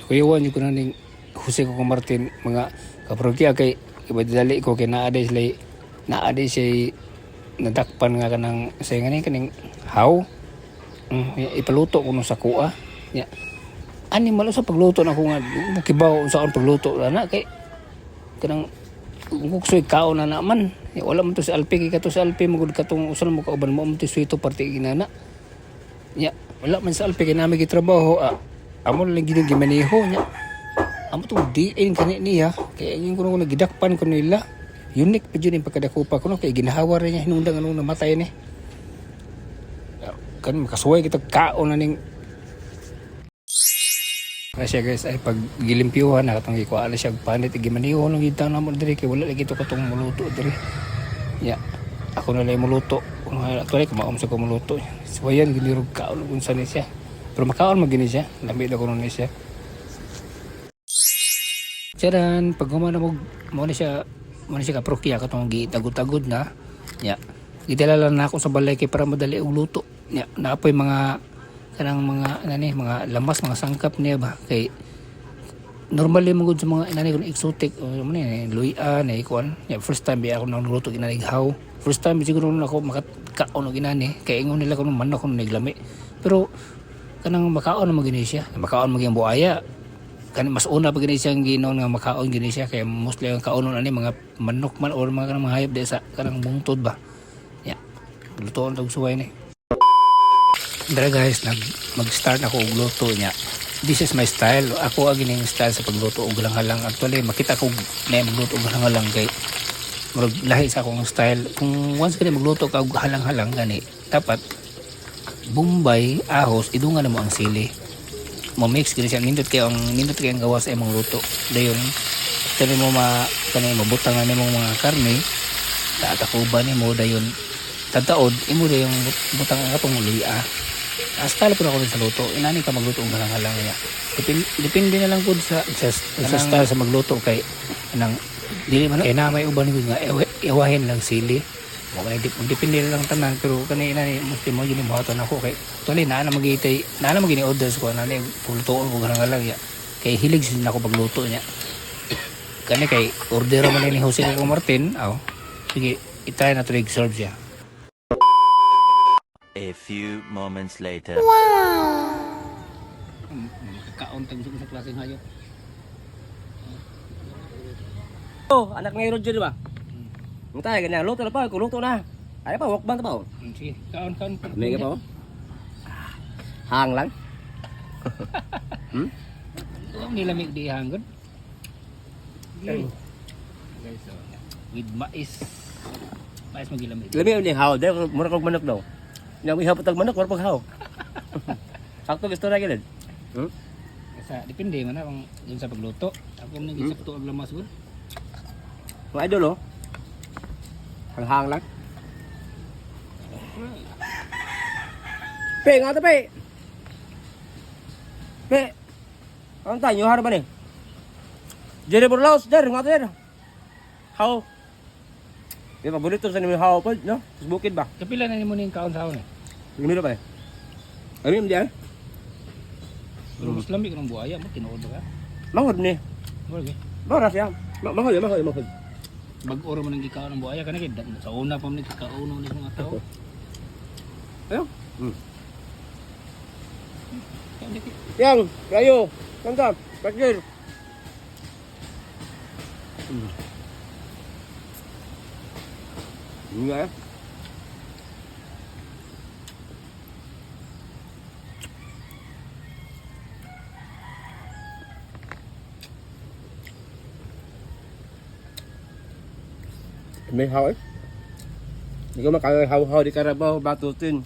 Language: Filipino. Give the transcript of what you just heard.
kuyawan yung kunan ning Jose Coco Martin mga kaprogya kay ibadali ko kay naaday siya nadakpan nga kanang say nga kaning how ipaluto ko sa kuha nya animal sa pagluto na ko nga kibaw sa akong pagluto na kay kanang kuksoy kaon na naman wala man to si Alpi kay kato si Alpi magud katong usan mo kauban mo to suito parte ginana nya wala man sa Alpi kay nami gitrabaho amo lang gid gimaneho nya amo to diin kani niya kay yung kuno nagidakpan ko nila unique pa jud yung pagkadakupa ko no kay ginahawa ra niya hinungdan anong namatay ni kan makasuway kita kaon na ning kasi guys ay pag gilimpyuhan na katong ikuha na siya panit igimaniho nung gitang na mo diri kay wala lagi to katong muluto diri ya ako na lang muluto actually kumaom sa kumuluto so yan gilirog kaon kung saan siya pero makaon magini siya lamig na kuno ni siya charan pag humana mo na siya kaprokya katong gitagod-tagod na ya gidala na ako sa balay kay para madali og luto ya naapoy mga kanang mga mga lamas mga sangkap niya ba kay normally magud sa mga kung exotic o man ni luya na ikuan ya first time bi ako nang luto ginanighaw first time siguro na ako makakaon og inani kay ingon nila kuno manok kuno naglami pero kanang makaon na magini siya makaon maging buaya kan mas una pa gini siyang ginon nga makaon gini siya kay mostly ang kaonon ani mga manok man or mga kanang hayop di sa kanang bungtod ba ya lutoon tog suway ni dara guys mag-start ako og luto niya. This is my style. Ako ang gining style sa pagluto og halang-halang. Actually makita ko na magluto og halang-halang kay murag lahi sa akong style. Kung once ka magluto ka og halang-halang gani, dapat bombay, ahos, idungan mo ang sili. Mo mix gani siya nindot kay ang gawas ay mong luto. Dayon kani mo mabutang ani mong mga karne, taatakuban nimo dayon tataod imo dayon butang ang atong luya. Style po na ako sa luto. Inani ka magluto ang halang-halang niya. Depende na lang po sa style sa magluto kay nang dili man kay na may uban ko nga iwahin lang sili. Okay, depende na lang tanan pero kanina ni musti mo gini buhaton ako kay tuloy na magitay na magini orders ko na ni pulutoon ko halang-halang ya. Kay hilig sin ako pagluto niya. Kani kay order man ni Jose Coco Martin. Sige, itry na to serve siya. A few moments later. Wow! Kaon tag sa klaseng hayop. Oh, anak ni Roger ba? Mutay ganyan, luto na pa, luto na. Ay pa, walkban ta pa. Sige, kaon. May ka pa. Hang lang. Ang nilamig di hanggon. Guys, with mais. Mais magilamig. Labi ni haw, dai mura kog manok daw. Nya ihaw patag manok, mura pag haw. Sakto gusto ra gid. Sa depende man ang dun sa pagluto. Ako nang gisakto ang lamas gud. Mga idol oh. Hang lang. Pe, nga ta pe. Pe. Ang tayo har ba ni? Jere Burlaos, der, nga ta der. How? Di ba bonito sa nimo how pa, no? Sa bukid ba? Kapila na nimo ning kaon sa haon eh. Gimiro ba? Ano yung diyan? Pero mas lamig ng buaya mo tinuod ba ka? Mahod ni. Wala Bara siya. Mahod. Bag-oro mo nang gikaon ng buaya kana kay sa una pa man kauno ni mga tao. Ayo. Yang, kayo. Kanta, pakir. Enggak ya? May haw eh. Hindi ko makahaw-haw di Carabao, Batutin.